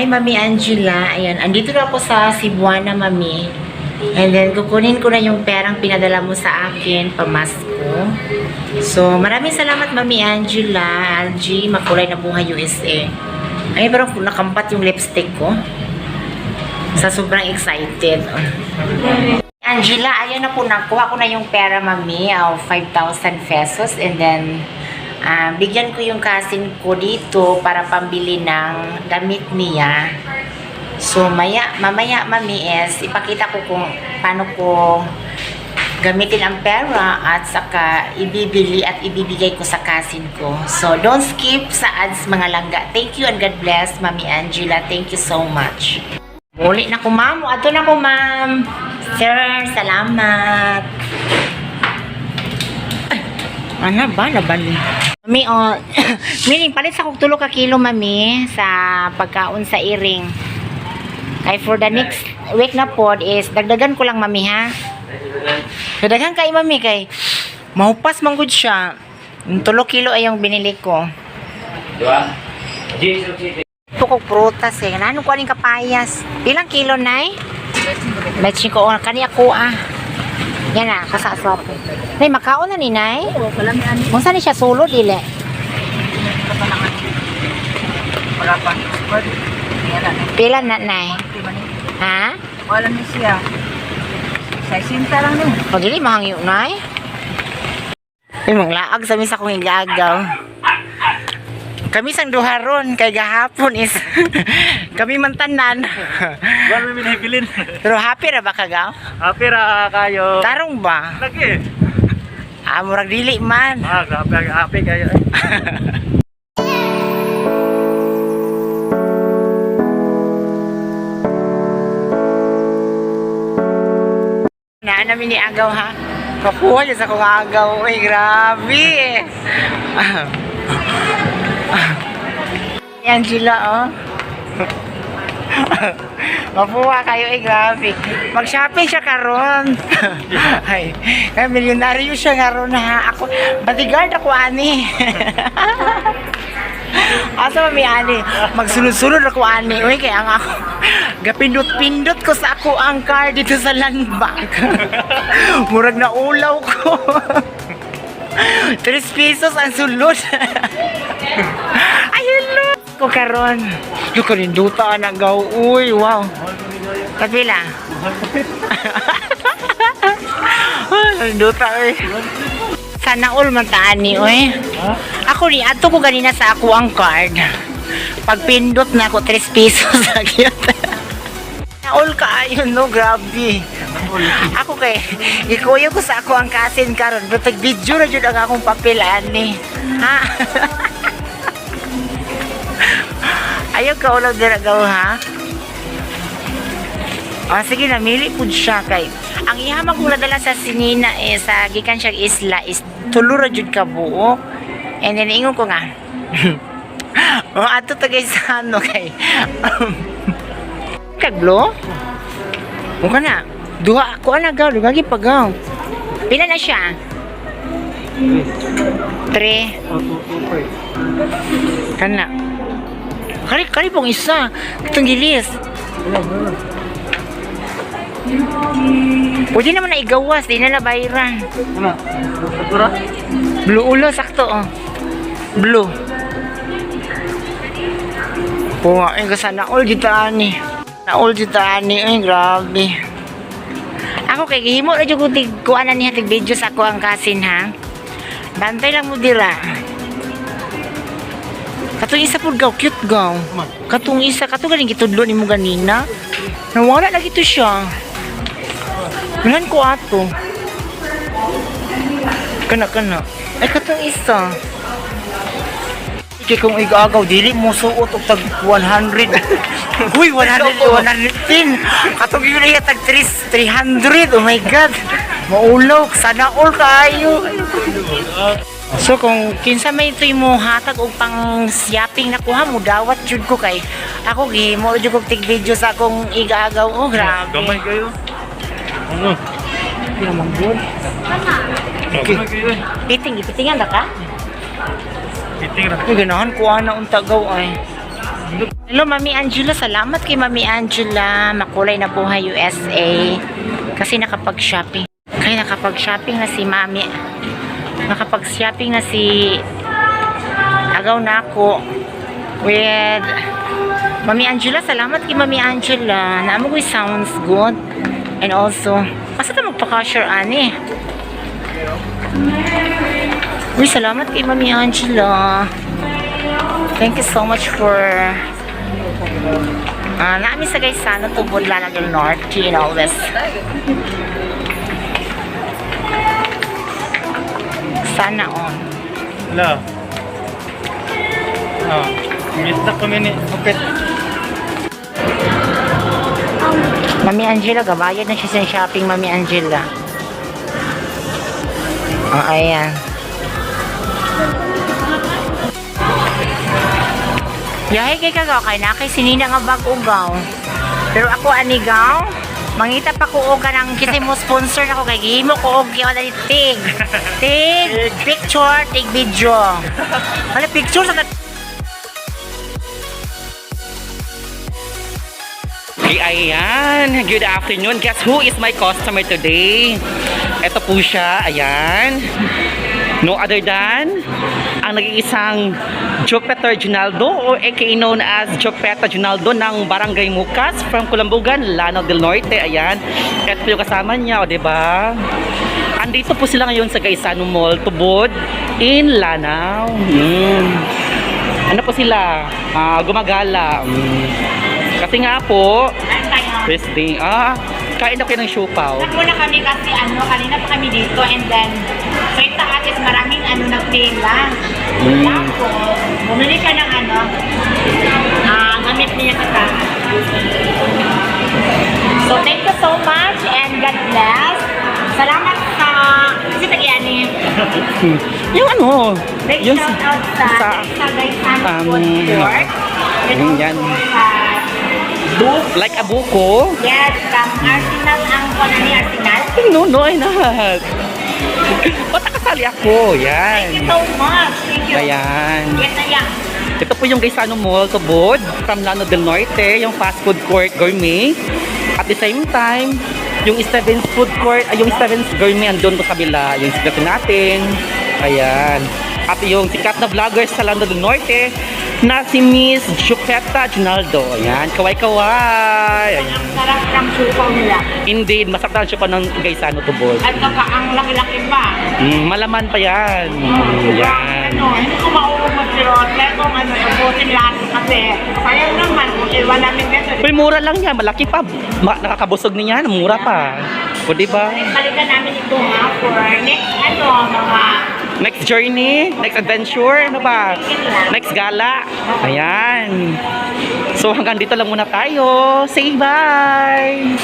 Hi, Mami Angela. Ayan, andito na ako sa Cebuana, Mami. And then, kukunin ko na yung perang pinadala mo sa akin, pamasko. So, maraming salamat, Mami Angela. LG, Makulay na Buhay USA. Ay, pero nakampat yung lipstick ko. Sa sobrang excited. Angela, ayan na po, nakuha ko na yung pera, Mami, 5,000 pesos. And then, bigyan ko yung cousin ko dito para pambili ng damit niya. So, mamaya, Mami, ipakita ko kung paano ko gamitin ang pera at saka ibibili at ibibigay ko sa cousin ko. So, don't skip sa ads, mga langga. Thank you and God bless, Mami Angela. Thank you so much. Muli na ko, ma'am. Ato na ko, ma'am. Sir, salamat. Ano ba? Laban. Mami, meaning, palit sa kong 3 ka kilo, Mami, sa pagkaon sa iring. Kay for the next week na pod is, dagdagan ko lang, Mami, ha? Dagdagan kay, Mami, kay mahupas manggod siya. Yung 3 kilo ay yung binili ko. Diba? Pukok prutas, eh. Ano ko aning kapayas? Ilang kilo, Nay? Betchin ko, kani ako, Yan na, kasaswap. Nay, makaon na ni Nay? Oo, wala may ani. Kung saan siya solo, dili? Wala pa. Pila na, Nay? Ha? Wala na siya. Sa sinta lang din. O, dili, mahangyo, Nay? Ay, mong laag sa misa kong igagaw. Kami sang duharon, kay gahapon is kami mantanan. Wala may binibilin. Pero happy ra ba kagaw? Happy ra kayo. Tarong ba? Lagi. Murag dili man. Happy kayo. Naan namin ni agaw, ha? Kapuha niya sa kong agaw. Uy, grabe. Angela, Mapuha kayo, grabe. Mag-shopping siya karon. Ay, kaya milyonaryo siya karon, ha. Ako, bodyguard ako, ani. Asa mami, ani. Magsunod-sunod ako, ani. Uy, kaya nga ako. Gapindot-pindot ko sa ako ang car dito sa land bank. Murag na ulaw ko. 3 pesos ang sulod. Ayun, look ko karon. Look, kalinduta na gaw. Uy, wow. Kapila? Kalinduta, uy. Sana all man taani, uy. Ako ni, ato ko ganina sa ako ang card. Pag pindot na ako, 3 pesos lagi. All ka ayun, no? Grabe. Ako kay, ikuyo ko sa ako ang kasin karon. Pero video na dyan ang akong papilaan ni. Ha? Ayaw ka ulang diragaw, ha? Sige, namili po siya kay. Ang ihamag kong nadala sa sinina sa gikan siyang isla is tulura jud ka buok. And then ingon ko nga. Ato tagay sa ano kay. Kaglo? Mukha na. Duha ako na gaw. Lugagi pagaw. Pila na siya? 3. Kana. Kari pong isa. Itong gilis. Pwede naman na igawas. Di na nabayaran. Ano? Sakura? Blue ulo. Sakto, Blue. Puwa. Ay, kasana all gitaan ni. Na-all gitaan ni. Ay, grabe. Ako kay gihimo na jud ko kuan ni hatig video sa ako ang kasin, ha. Bantay lang mo dira. Katong isa pud gaw, cute gaw. Katong isa galing gitudlo nimo ganina. Nawala lagi to siya. Milan ko ato. Kana. Ay katong isa. Kaya kung igagaw, dili mo suot og tag 100. Uy, 110. Katong yun ay tag 300. Oh my God. Maulaw. Sana all kayo. So, kung kinsa may ito'y mo hatag o pang shopping na kuha mo, dawat jud ko kay. Ako, mo jud ko tig video sa akong igagaw. Oh, grabe. Gamay kayo. Ano? Hindi naman good. Gamay kayo. Pitingan na ka? Piting ra. Ay, ganahan ko na ang tagaw ay. Hello, Mami Angela. Salamat kay Mami Angela. Makulay na buhay USA. Kasi nakapag-shopping. Kaya nakapag-shopping na si Mami. Nakapag-shopping na si Agaw na ako. With Mami Angela. Salamat kay Mami Angela. Naamoy sounds good. And also, asa ta magpa-cashier, ani? Uy, salamat kay Mami Angela. Thank you so much for namin sa guys sana tubod Lana del Norte and all this. Sana on. Hello. Oh, miss na kami ni Upit. Mami Angela, gabayad na siya sa shopping, Mami Angela. Oh, ayan. Yahay kay kagaw kay na kay sinina nga bag ugaw. Pero ako anigaw, mangita pa ko og nang kasi mo sponsor nako kay gihimo ko og wala ni tig. Tig picture, tig video. Wala picture sa Okay, ayan. Good afternoon. Guess who is my customer today? Ito po siya. Ayan. No other than ang nag-iisang Jupiter Ginaldo or aka known as Jupeta Ginaldo ng Barangay Mucas from Kulambugan, Lanao del Norte. Ayan. Ito yung kasama niya, o diba? Andito po sila ngayon sa Gaisano Mall, Tubod in Lanao. Ano po sila? Gumagala. Kasi nga po, Wednesday, kain na kayo ng siopaw. Muna kami kasi kanina pa kami dito and then sa itaas is maraming nagpila. Tapos, bumili ka ng gamit niya sa taas. So, thank you so much and God bless. Salamat sa kasi tag-iani. Yung ano? Big Yung shout out sa Gaisano Food Court. yan. Like a buko? Yes, Arsenal ang ni Arsenal. No, ay not. Ba't nakasali ako? Yan. Thank you so much. Thank you. Ayan. Yes, ayan. Ito po yung Gaisano Mall, Tubod, from Lanao del Norte, yung fast food court gourmet. At the same time, yung Steven's food court, yung Steven's gourmet andun po sa kabila, yung sikat natin. Ayan. At yung sikat na vlogger sa Lanao del Norte, na si Miss Jupeta Ginaldo. Ayan, kaway-kaway. Ayan. Ang sarap ng supaw nila. Indeed, masarap na siya pa ng Gaisano Tubod. At saka ang laki-laki pa. Malaman pa yan. Yan. Hindi ko mauubos pero kung ubusin lahat kasi sayang naman kung iwan namin dito. Pero mura lang yan, malaki pa. Nakakabusog niya, mura pa. O diba? Balikan namin ito for next mga Next journey, next adventure, ano ba? Next gala. Ayan. So hanggang dito lang muna tayo. Say bye!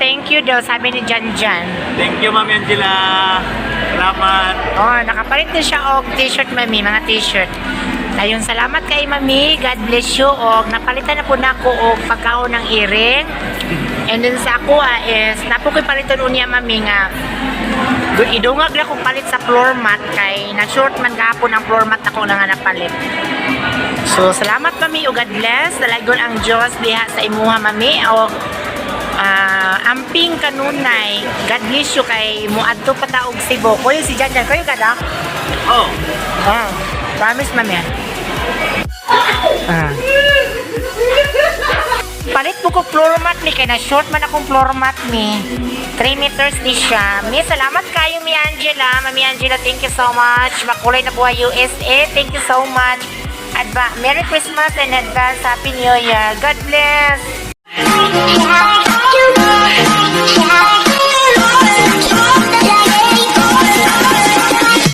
Thank you daw, sabi ni Janjan. Thank you, Mami Angela. Salamat. Oh, nakapalit na siya og t-shirt, Mami, mga t-shirt. Ayun, salamat kay Mami. God bless you. Og napalitan na po na ako og pagkaon ng earring. And then sa ako is napo ko'y paliton unya, Mami, nga idungag na kong palit sa floor mat kay na short man gahapon ang floor mat ako na nga napalit. So salamat, Mami, o God bless. Dalagon ang Diyos diha sa imuha, Mami, o amping kanunay. God bless you kay muadto pa ta og Cebu. Kuya si Janjan, kayo kada? Oh. Promise, Mami. Palit po ko floor mat ni kay na short man akong floor mat ni 3 meters di siya. Mi, salamat kayo, Mi Angela. Mami Angela, thank you so much. Makulay na buhay USA. Thank you so much. Merry Christmas and advance Happy New Year. God bless.